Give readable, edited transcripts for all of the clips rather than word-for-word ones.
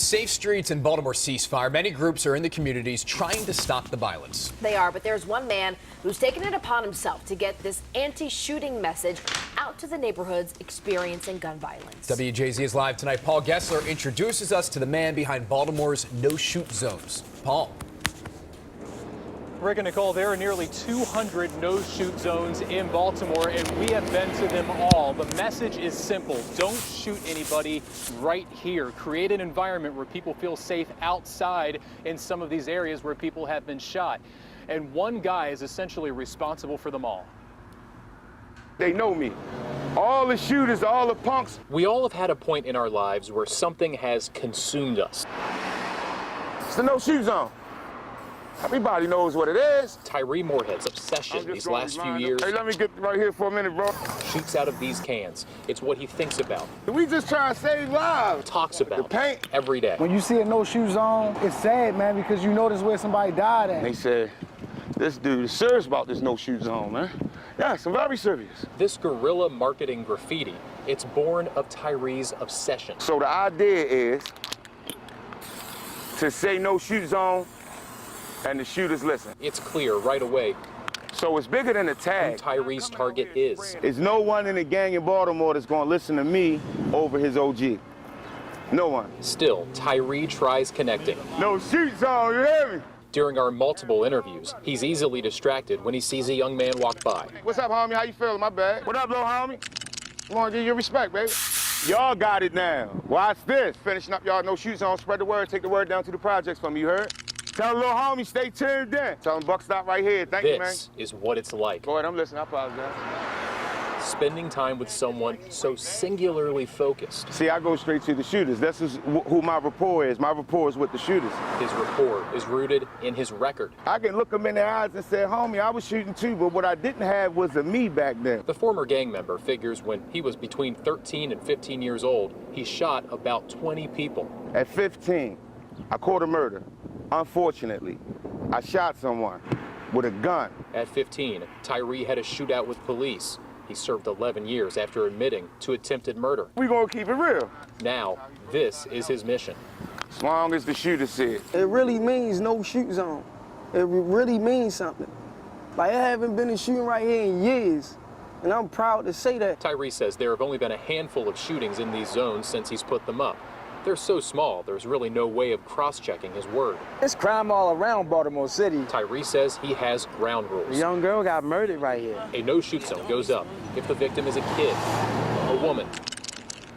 Safe streets and Baltimore ceasefire. Many groups are in the communities trying to stop the violence. They are, but there's one man who's taken it upon himself to get this anti-shooting message out to the neighborhoods experiencing gun violence. WJZ is live tonight. Paul Gessler introduces us to the man behind Baltimore's no-shoot zones. Paul. Rick and Nicole, there are nearly 200 no-shoot zones in Baltimore, and we have been to them all. The message is simple. Don't shoot anybody right here. Create an environment where people feel safe outside in some of these areas where people have been shot. And one guy is essentially responsible for them all. They know me. All the shooters, all the punks. We all have had a point in our lives where something has consumed us. It's the no-shoot zone. Everybody knows what it is. Tyree Moorhead's obsession these last few years. Hey, let me get right here for a minute, bro. Shoots out of these cans. It's what he thinks about. We just trying to save lives. Talks about the paint every day. When you see a no-shoot zone, it's sad, man, because you notice where somebody died at. They said, this dude is serious about this no-shoot zone, man. Yes, I'm very serious. This guerrilla marketing graffiti, it's born of Tyree's obsession. So the idea is to say no-shoot zone, and the shooters listen. It's clear right away. So it's bigger than a tag. Who Tyree's target is. There's no one in the gang in Baltimore that's going to listen to me over his OG. No one. Still, Tyree tries connecting. No shoot zone, you hear me? During our multiple interviews, he's easily distracted when he sees a young man walk by. What's up, homie? How you feeling? My bad. What up, little homie? I want to give you respect, baby. Y'all got it now. Watch this. Finishing up y'all no shoot zone. Spread the word. Take the word down to the projects for me, you heard? Tell the little homie, stay tuned in. Tell him Buck stop right here. Thank you, man. This is what it's like. Go ahead, I'm listening. I apologize. Spending time with someone so singularly focused. See, I go straight to the shooters. This is who my rapport is. My rapport is with the shooters. His rapport is rooted in his record. I can look them in their eyes and say, homie, I was shooting too, but what I didn't have was a me back then. The former gang member figures when he was between 13 and 15 years old, he shot about 20 people. At 15, I caught a murder. Unfortunately, I shot someone with a gun. At 15, Tyree had a shootout with police. He served 11 years after admitting to attempted murder. We gonna keep it real. Now, this is his mission. As long as the shooter said. It really means no shoot zone. It really means something. Like, I haven't been in shooting right here in years, and I'm proud to say that. Tyree says there have only been a handful of shootings in these zones since he's put them up. They're so small, there's really no way of cross-checking his word. It's crime all around Baltimore City. Tyree says he has ground rules. A young girl got murdered right here. A no-shoot zone goes up if the victim is a kid, a woman,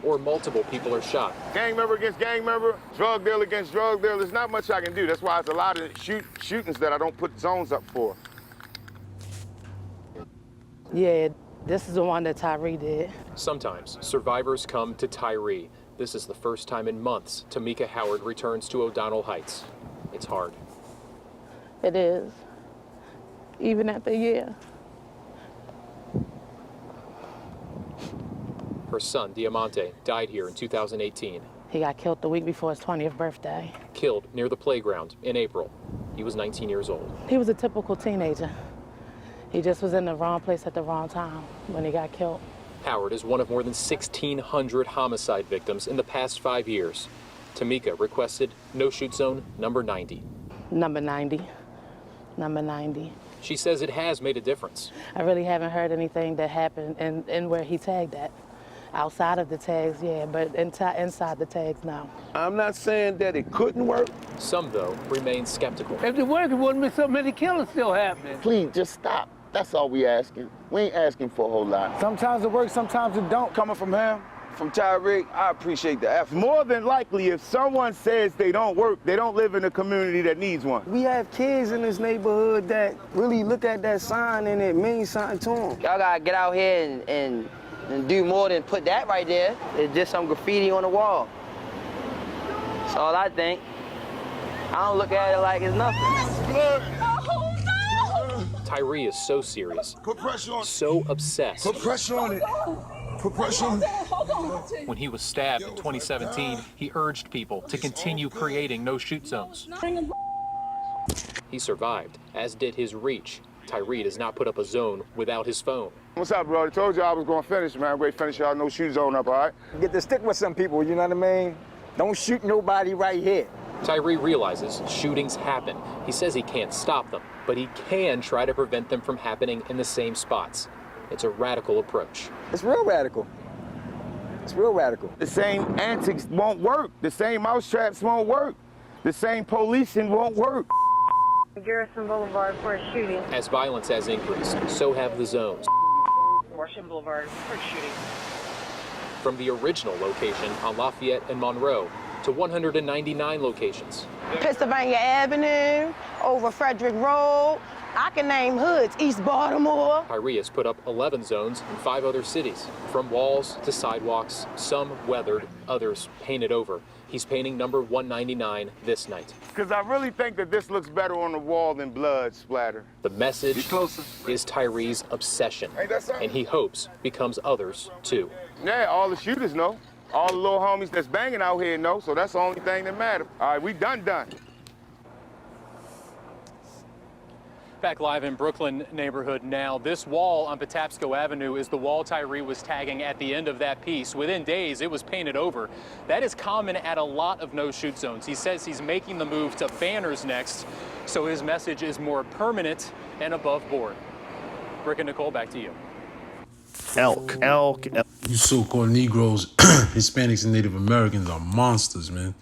or multiple people are shot. Gang member against gang member, drug dealer against drug dealer. There's not much I can do. That's why it's a lot of shootings that I don't put zones up for. Yeah, this is the one that Tyree did. Sometimes survivors come to Tyree. This is the first time in months Tamika Howard returns to O'Donnell Heights. It's hard. It is. Even after a year. Her son, Diamante, died here in 2018. He got killed the week before his 20th birthday. Killed near the playground in April. He was 19 years old. He was a typical teenager. He just was in the wrong place at the wrong time when he got killed. Howard is one of more than 1,600 homicide victims in the past 5 years. Tamika requested no-shoot zone number 90. Number 90. Number 90. She says it has made a difference. I really haven't heard anything that happened in where he tagged at. Outside of the tags, yeah, but inside the tags, no. I'm not saying that it couldn't work. Some, though, remain skeptical. If it worked, it wouldn't be so many killings still happening. Please, just stop. That's all we asking. We ain't asking for a whole lot. Sometimes it works, sometimes it don't. Coming from him, from Tyree, I appreciate the effort. More than likely, if someone says they don't work, they don't live in a community that needs one. We have kids in this neighborhood that really look at that sign and it means something to them. Y'all gotta get out here and do more than put that right there. It's just some graffiti on the wall. That's all I think. I don't look at it like it's nothing. Tyree is so serious, Put pressure on. so obsessed. Put pressure on it. Put pressure on it. When he was stabbed in 2017, he urged people to continue creating no-shoot zones. He survived, as did his reach. Tyree does not put up a zone without his phone. What's up, bro? I told you I was going to finish, man. I'm going to finish y'all no-shoot zone up, all right? Get to stick with some people, you know what I mean? Don't shoot nobody right here. Tyree realizes shootings happen. He says he can't stop them, but he can try to prevent them from happening in the same spots. It's a radical approach. It's real radical. It's real radical. The same antics won't work. The same mousetraps won't work. The same policing won't work. Garrison Boulevard for a shooting. As violence has increased, so have the zones. Washington Boulevard for a shooting. From the original location on Lafayette and Monroe to 199 locations. Pennsylvania Avenue, over Frederick Road. I can name hoods, East Baltimore. Tyree has put up 11 zones in 5 other cities, from walls to sidewalks, some weathered, others painted over. He's painting number 199 this night. Because I really think that this looks better on the wall than blood splatter. The message is Tyree's obsession, and he hopes becomes others too. Yeah, all the shooters know. All the little homies that's banging out here know, so that's the only thing that matters. All right, we done. Back live in Brooklyn neighborhood now. This wall on Patapsco Avenue is the wall Tyree was tagging at the end of that piece. Within days, it was painted over. That is common at a lot of no-shoot zones. He says he's making the move to banners next, so his message is more permanent and above board. Rick and Nicole, back to you. Elk. You so-called Negroes, Hispanics, and Native Americans are monsters, man.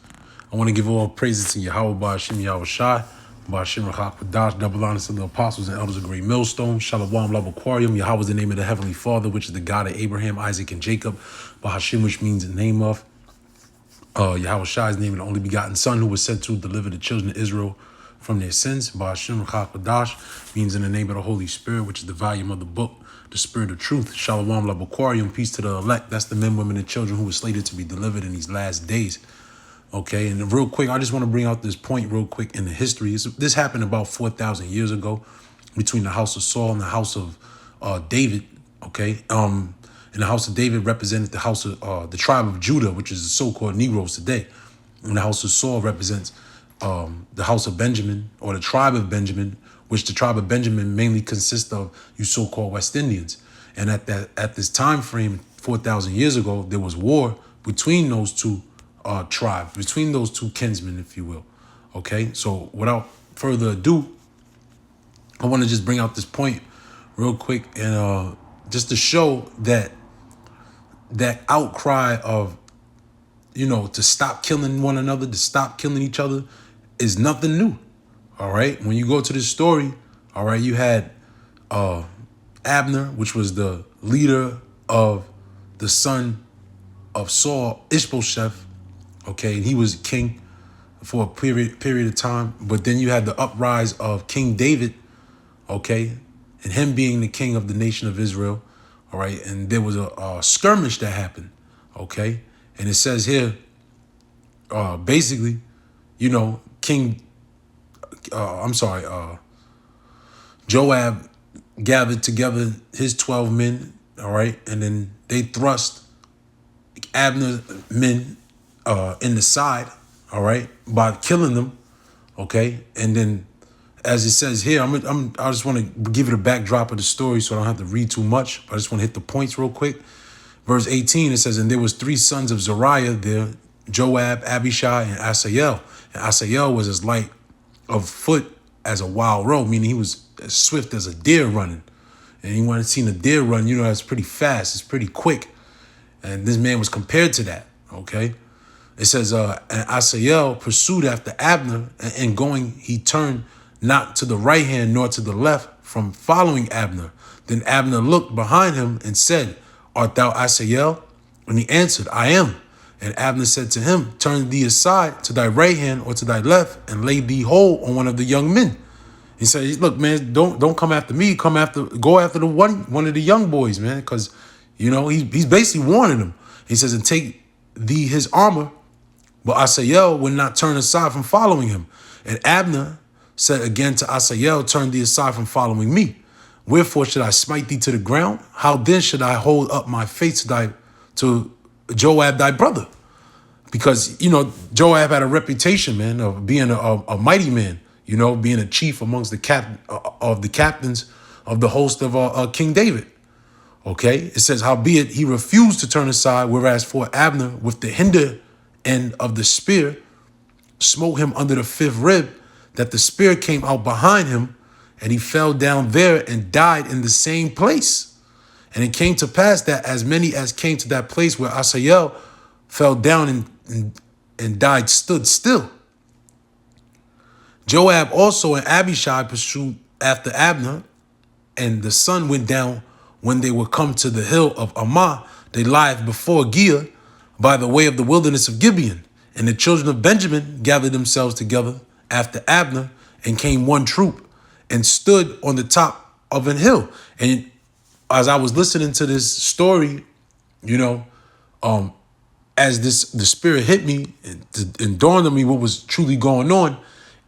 I want to give all praises to Yahweh Ba'ashim Yahweh Shai, Ba'ashim Rachak Padash, double honors to the apostles and elders of Great Millstone, Shalom Laboquarium. Yahweh is the name of the Heavenly Father, which is the God of Abraham, Isaac, and Jacob. Ba'ashim, which means the name of. Yahweh Shai is the name of the only begotten Son who was sent to deliver the children of Israel from their sins. Ba'ashim Rachak Padash means in the name of the Holy Spirit, which is the volume of the book, the spirit of truth. Shalom Laboquarium, peace to the elect. That's the men, women, and children who were slated to be delivered in these last days. Okay, and real quick, I just want to bring out this point real quick in the history. This happened about 4,000 years ago between the house of Saul and the house of David. Okay, and the house of David represented the house of the tribe of Judah, which is the so-called Negroes today. And the house of Saul represents the house of Benjamin, or the tribe of Benjamin, which the tribe of Benjamin mainly consists of you so-called West Indians. And at this time frame, 4,000 years ago, there was war between those two tribes, between those two kinsmen, if you will. Okay, so without further ado, I want to just bring out this point real quick, and just to show that outcry of, to stop killing one another, to stop killing each other, is nothing new. All right, when you go to this story, all right, you had Abner, which was the leader of the son of Saul, Ishbosheth. Okay, and he was king for a period of time. But then you had the uprise of King David, okay, and him being the king of the nation of Israel. All right, and there was a skirmish that happened. Okay, and it says here, basically, Joab gathered together his 12 men, all right, and then they thrust Abner's men in the side, all right, by killing them, okay, and then as it says here, I just want to give it a backdrop of the story so I don't have to read too much. I just want to hit the points real quick. Verse 18, it says, and there was 3 sons of Zariah there, Joab, Abishai, and Asael. And Asael was as light of foot as a wild roe, meaning he was as swift as a deer running. And you want to see a deer run, it's pretty fast, it's pretty quick. And this man was compared to that, okay? It says, and Asael pursued after Abner, and going, he turned not to the right hand nor to the left from following Abner. Then Abner looked behind him and said, art thou Asael? And he answered, I am. And Abner said to him, turn thee aside to thy right hand or to thy left, and lay thee hold on one of the young men. He said, look, man, don't come after me. Go after the one of the young boys, man, because he's basically warning him. He says, and take thee his armor. But Asael would not turn aside from following him. And Abner said again to Asael, turn thee aside from following me. Wherefore should I smite thee to the ground? How then should I hold up my face to Joab thy brother? Because, Joab had a reputation, man, of being a mighty man, being a chief amongst the captains of the host of King David. Okay, it says, howbeit he refused to turn aside, whereas for Abner, with the hinder end of the spear smote him under the 5th rib, that the spear came out behind him, and he fell down there and died in the same place. And it came to pass that as many as came to that place where Asael fell down and died stood still. Joab also and Abishai pursued after Abner, and the sun went down when they were come to the hill of Ammah. They lieth before Giah by the way of the wilderness of Gibeon. And the children of Benjamin gathered themselves together after Abner, and came one troop and stood on the top of an hill. And as I was listening to this story, as the spirit hit me and dawned on me what was truly going on,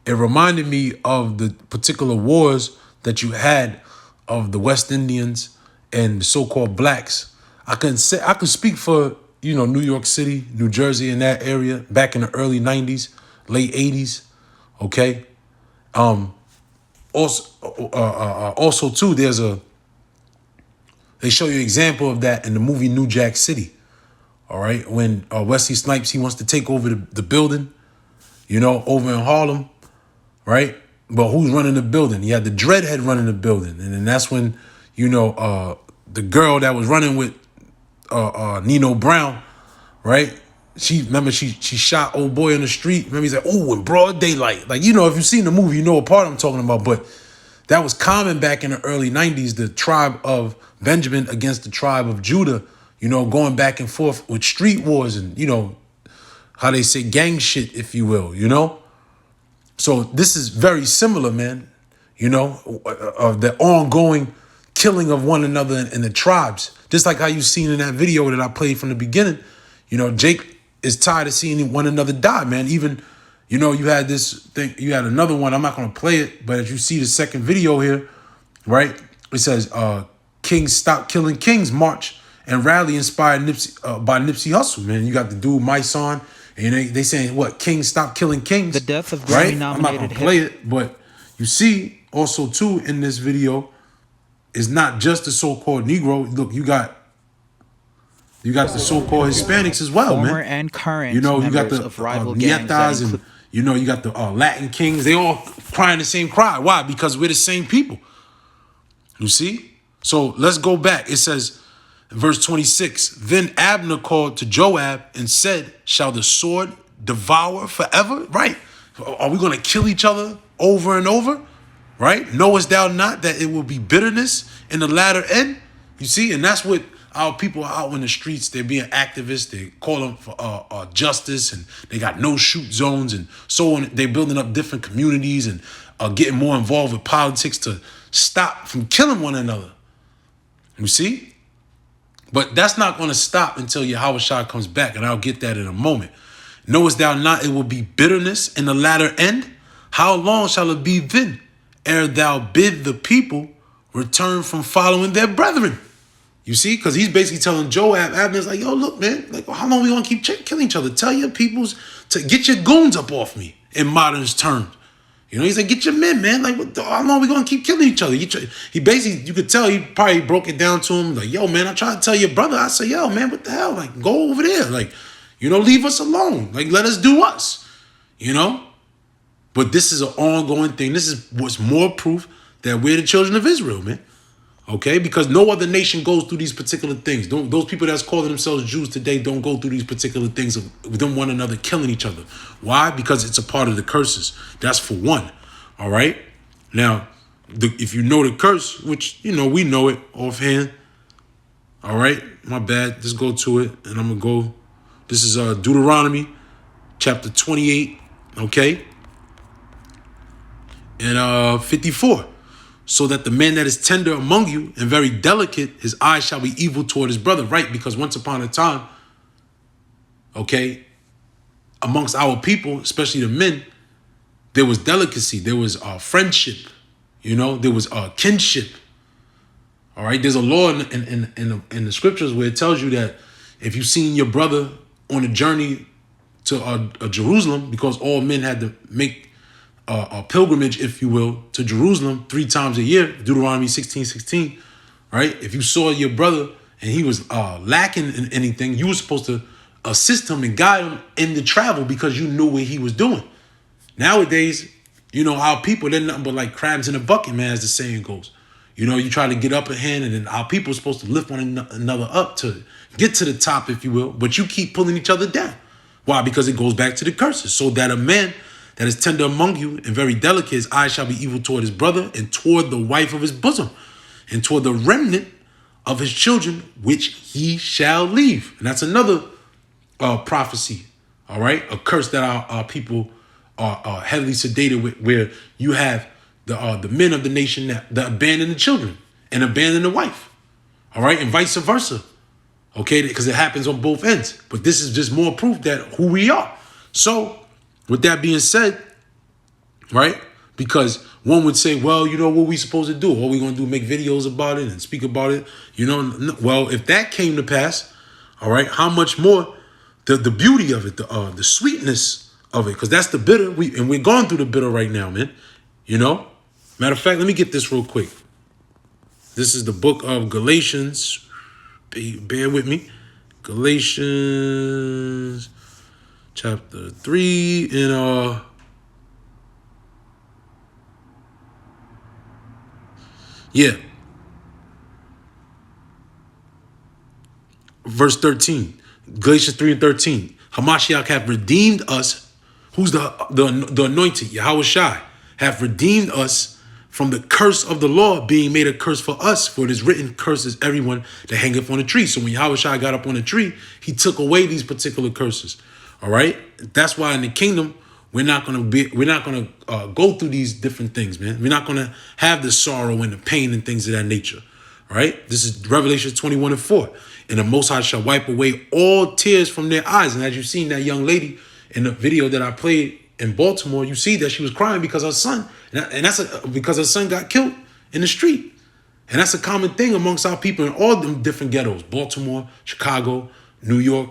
it reminded me of the particular wars that you had of the West Indians and the so-called blacks. I could speak for, New York City, New Jersey, in that area back in the early 90s, late 80s. Okay. Also too, they show you an example of that in the movie New Jack City. All right. When Wesley Snipes, he wants to take over the building, over in Harlem. Right. But who's running the building? You had the dreadhead running the building. And then that's when, the girl that was running with Nino Brown, right? She shot old boy in the street. Remember, he's like, oh, in broad daylight. Like, if you've seen the movie, you know what part I'm talking about. But that was common back in the early 90s, the tribe of Benjamin against the tribe of Judah, going back and forth with street wars and, how they say gang shit, if you will, So this is very similar, man, of the ongoing killing of one another in the tribes. Just like how you seen in that video that I played from the beginning, Jake is tired of seeing one another die, man. Even, you had this thing, you had another one, I'm not going to play it, but if you see the second video here, right, it says, Kings Stop Killing Kings March and Rally inspired by Nipsey Hussle, man. You got the dude, My Son, and they saying, what, Kings Stop Killing Kings? The death of right? Grammy-nominated I'm not going to play it, but you see also, too, in this video, is not just the so-called Negro. Look, you got the so-called Hispanics as well, former man. and current you got members the of rival gangs Nietas and you got the Latin Kings. They all crying the same cry. Why? Because we're the same people. You see? So let's go back. It says, in verse 26, then Abner called to Joab and said, shall the sword devour forever? Right? Are we going to kill each other over and over? Right? Knowest thou not that it will be bitterness in the latter end? You see? And that's what our people are out in the streets. They're being activists. They call them for justice, and they got no-shoot zones and so on. They're building up different communities and getting more involved with politics to stop from killing one another. You see? But that's not going to stop until Yahushua comes back, and I'll get that in a moment. Knowest thou not it will be bitterness in the latter end? How long shall it be then, ere thou bid the people return from following their brethren? You see, because he's basically telling Joab, Abner's like, yo, look, man, like, how long we gonna keep killing each other? Tell your peoples to get your goons up off me, in modern terms. He's like, get your men, man. Like, how long we gonna keep killing each other? He basically, you could tell he probably broke it down to him, like, yo, man, I tried to tell your brother. I said, yo, man, what the hell? Like, go over there. Like, leave us alone. Like, let us do us, But this is an ongoing thing. This is what's more proof that we're the children of Israel, man. Okay? Because no other nation goes through these particular things. Those people that's calling themselves Jews today don't go through these particular things of them one another killing each other. Why? Because it's a part of the curses. That's for one. All right? Now, if you know the curse, which, we know it offhand. All right? My bad. Just go to it, and I'm going to go. This is Deuteronomy chapter 28. Okay? And 54. So that the man that is tender among you and very delicate, his eyes shall be evil toward his brother. Right? Because once upon a time, okay, amongst our people, especially the men, there was delicacy. There was friendship. There was kinship. All right? There's a law in the scriptures where it tells you that if you've seen your brother on a journey to Jerusalem, because all men had to make a pilgrimage, if you will, to Jerusalem 3 times a year, Deuteronomy 16:16, right? If you saw your brother and he was lacking in anything, you were supposed to assist him and guide him in the travel because you knew what he was doing. Nowadays, you know, our people, they're nothing but like crabs in a bucket, man, as the saying goes. You know, you try to get up ahead, and then our people are supposed to lift one another up to get to the top, if you will, but you keep pulling each other down. Why? Because it goes back to the curses. So that a man that is tender among you and very delicate, his eye shall be evil toward his brother and toward the wife of his bosom and toward the remnant of his children, which he shall leave. And that's another prophecy, all right? A curse that our people are heavily sedated with, where you have the men of the nation that abandon the children and abandon the wife, all right? And vice versa, okay? Because it happens on both ends. But this is just more proof that who we are. So with that being said, right? Because one would say, well, you know, what we supposed to do? All we going to do, make videos about it and speak about it? You know, well, if that came to pass, all right, how much more the beauty of it, the sweetness of it, because that's the bitter. And we're going through the bitter right now, man. You know? Matter of fact, let me get this real quick. This is the book of Galatians. Bear with me. Galatians chapter 3 and verse 13. Galatians 3 and 13. Hamashiach hath redeemed us. Who's the anointed? Yahweh Shai hath redeemed us from the curse of the law, being made a curse for us. For it is written, curses everyone that hangeth on a tree. So when Yahweh Shai got up on a tree, he took away these particular curses. All right. That's why in the kingdom, we're not gonna go through these different things, man. We're not gonna have the sorrow and the pain and things of that nature. All right. This is Revelation 21 and 4. And the Most High shall wipe away all tears from their eyes. And as you've seen that young lady in the video that I played in Baltimore, you see that she was crying because her son, because her son got killed in the street. And that's a common thing amongst our people in all them different ghettos: Baltimore, Chicago, New York,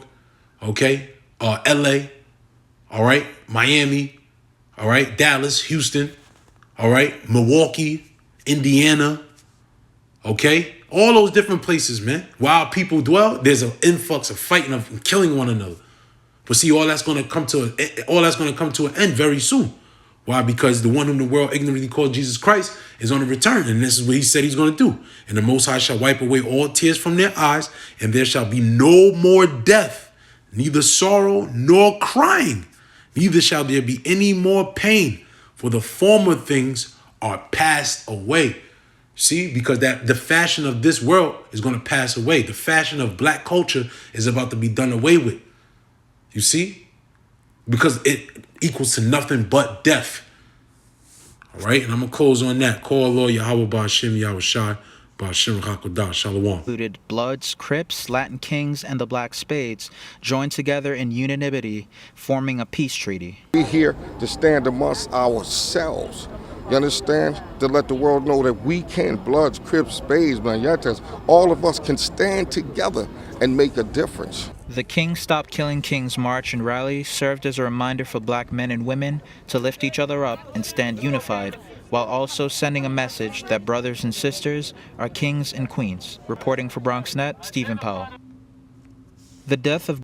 okay, LA, all right, Miami, all right, Dallas, Houston, all right, Milwaukee, Indiana, okay, all those different places, man. While people dwell, there's an influx of fighting and killing one another. But see, all that's going to come to an end very soon. Why? Because the one whom the world ignorantly called Jesus Christ is on the return, and this is what he said he's going to do. And the Most High shall wipe away all tears from their eyes, and there shall be no more death, neither sorrow nor crying, neither shall there be any more pain, for the former things are passed away. See, because the fashion of this world is going to pass away. The fashion of black culture is about to be done away with. You see? Because it equals to nothing but death. All right? And I'm going to close on that. Call Lord Yahweh Ba'Shem Yahweh Shai Ba'Shem Hakodah Shalom. Included Bloods, Crips, Latin Kings, and the Black Spades joined together in unanimity, forming a peace treaty. We're here to stand amongst ourselves. You understand? To let the world know that we can, Bloods, Crips, Spades, man, Yatas, all of us can stand together and make a difference. The King Stop Killing Kings march and rally served as a reminder for black men and women to lift each other up and stand unified, while also sending a message that brothers and sisters are kings and queens. Reporting for BronxNet, Stephen Powell. The death of